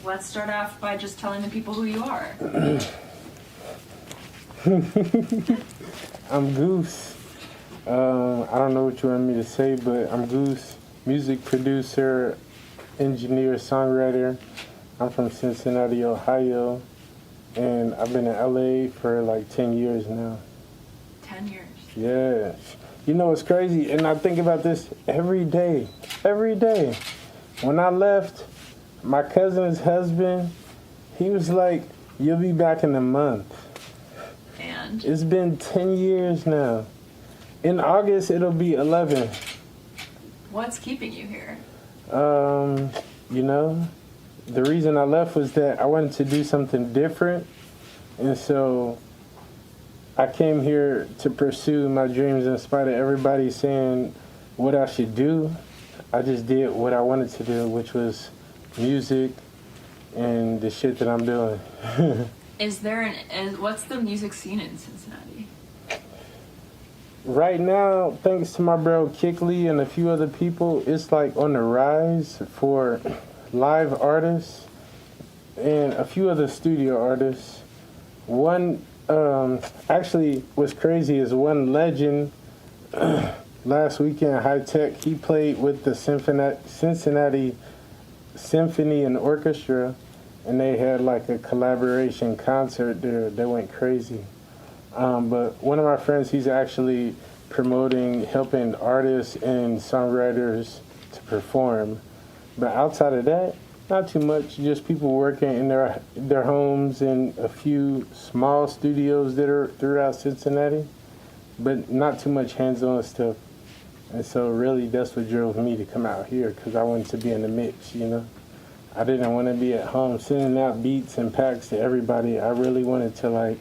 let's start off by just telling the people who you are. I'm Goose. I don't know what you want me to say, but I'm Goose, music producer, engineer, songwriter. I'm from Cincinnati, Ohio, and I've been in LA for like 10 years now. 10 years. Yeah. You know, it's crazy, and I think about this every day. Every day. When I left, my cousin's husband, he was like, "You'll be back in a month." And? It's been 10 years now. In August, it'll be 11. What's keeping you here? You know, the reason I left was that I wanted to do something different. And so I came here to pursue my dreams in spite of everybody saying what I should do. I just did what I wanted to do, which was music and the shit that I'm doing. What's the music scene in Cincinnati? Right now, thanks to my bro Kickley and a few other people, it's like on the rise for live artists and a few other studio artists. One, actually, what's crazy is one legend last weekend, High Tech, he played with the Cincinnati Symphony and Orchestra, and they had like a collaboration concert there that went crazy. But one of my friends, he's actually promoting, helping artists and songwriters to perform. But outside of that, not too much, just people working in their homes and a few small studios that are throughout Cincinnati, but not too much hands-on stuff. And so really that's what drove me to come out here, because I wanted to be in the mix, you know. I didn't want to be at home sending out beats and packs to everybody. I really wanted to like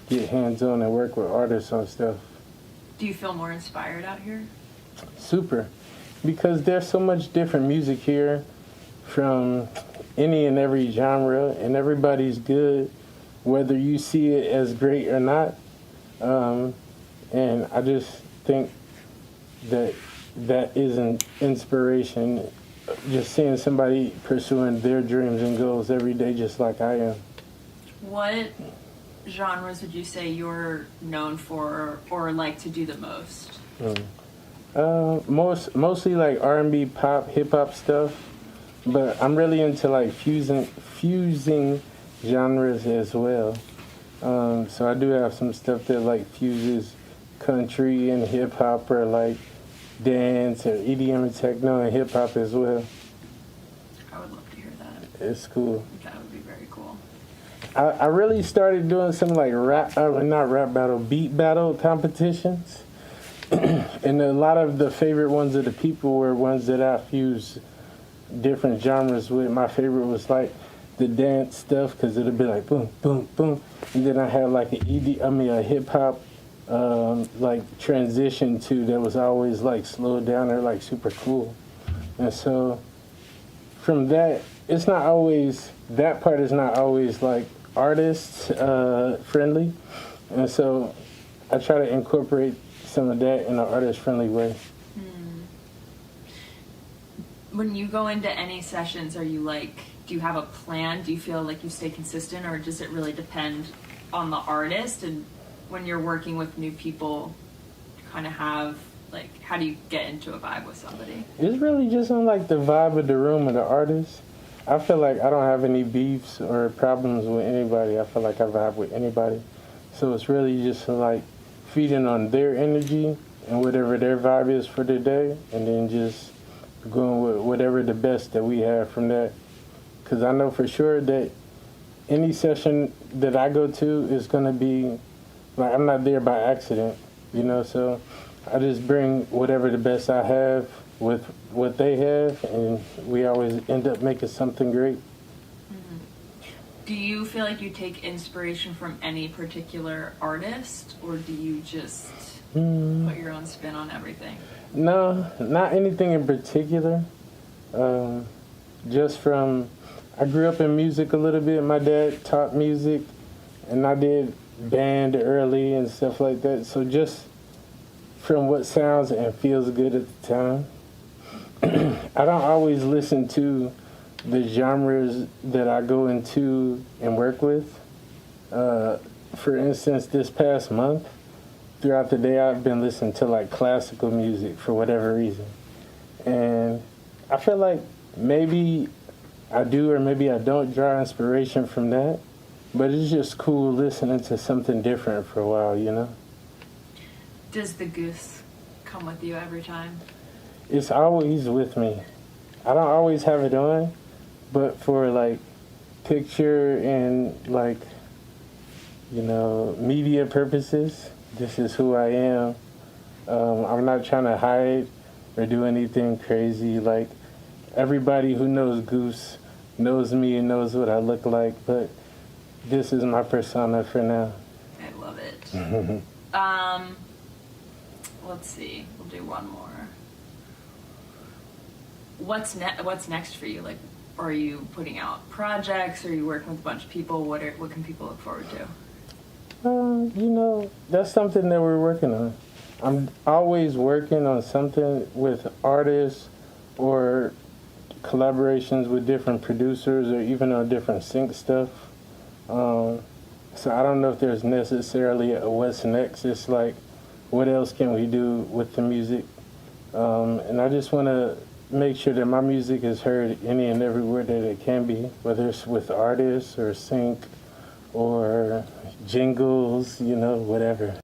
get hands-on and work with artists on stuff. Do you feel more inspired out here? Super. Because there's so much different music here from any and every genre, and everybody's good, whether you see it as great or not. And I just think that is an inspiration, just seeing somebody pursuing their dreams and goals every day just like I am. What genres would you say you're known for or like to do the most? Mostly like R&B, pop, hip-hop stuff, but I'm really into like fusing genres as well. So I do have some stuff that like fuses country and hip-hop, or like dance or EDM and techno and hip-hop as well. I would love to hear that. It's cool. That would be very cool. I really started doing some like beat battle competitions. And a lot of the favorite ones of the people were ones that I fuse different genres with. My favorite was like the dance stuff, because it'd be like boom, boom, boom. And then I had like a hip hop like transition too that was always like slowed down or like super cool. And so from that, that part is not always like artist friendly. And so I try to incorporate some of that in an artist-friendly way. When you go into any sessions, do you have a plan? Do you feel like you stay consistent, or does it really depend on the artist? And when you're working with new people, kind of have, like, how do you get into a vibe with somebody? It's really just on like the vibe of the room of the artist. I feel like I don't have any beefs or problems with anybody. I feel like I vibe with anybody. So it's really just like feeding on their energy and whatever their vibe is for the day, and then just going with whatever the best that we have from that. Because I know for sure that any session that I go to is going to be, like, I'm not there by accident, you know, so I just bring whatever the best I have with what they have, and we always end up making something great. Do you feel like you take inspiration from any particular artist, or do you just put your own spin on everything? No, not anything in particular. Just from, I grew up in music a little bit. My dad taught music, and I did band early and stuff like that. So just from what sounds and feels good at the time. I don't always listen to the genres that I go into and work with. For instance, this past month, throughout the day, I've been listening to like classical music for whatever reason. And I feel like maybe I do or maybe I don't draw inspiration from that. But it's just cool listening to something different for a while, you know? Does the Goose come with you every time? It's always with me. I don't always have it on, but for like picture and like, you know, media purposes, this is who I am. I'm not trying to hide or do anything crazy. Like, everybody who knows Goose knows me and knows what I look like, but this is my persona for now. I love it. Let's see. We'll do one more. What's next for you? Like, are you putting out projects? Are you working with a bunch of people? What can people look forward to? You know, that's something that we're working on. I'm always working on something with artists or collaborations with different producers or even on different sync stuff. So I don't know if there's necessarily a what's next. It's like, what else can we do with the music? And I just want to make sure that my music is heard any and everywhere that it can be, whether it's with artists or sync or jingles, you know, whatever.